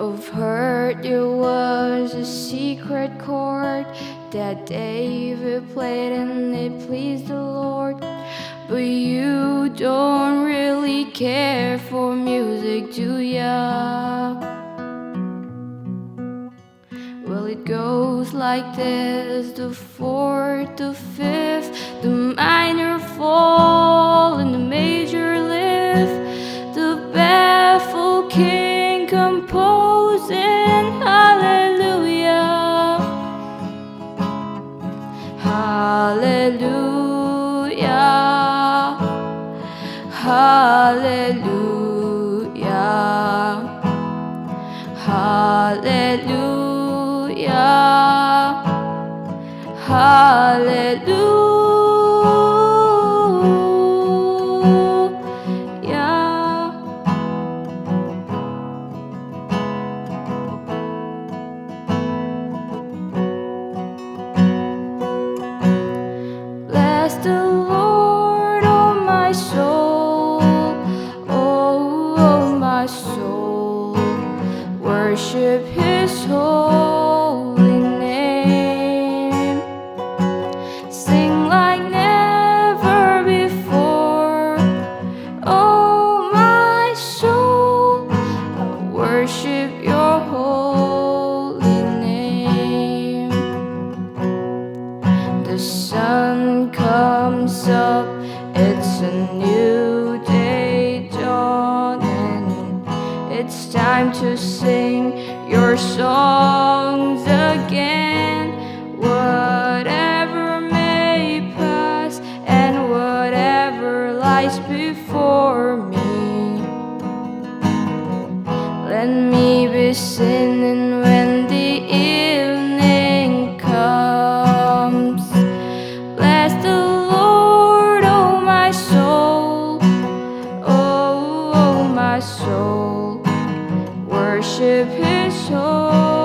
I've heard there was a secret chord that David played and it pleased the Lord. But you don't really care for music, do ya? Well, it goes like this: the fourth, the fifth, the minor fall, and the major lift. The baffled king composing hallelujah, hallelujah, hallelujah, hallelujah, hallelujah. Bless the Lord, oh my soul, oh my soul, worship His holy name. Sing like never before, oh my soul, worship Your holy name. The sun comes up, it's a new day dawning. It's time to sing Your songs again. Whatever may pass and whatever lies before me, let me be singing when the evening comes. Bless the Lord, oh my soul, oh my soul, worship His holy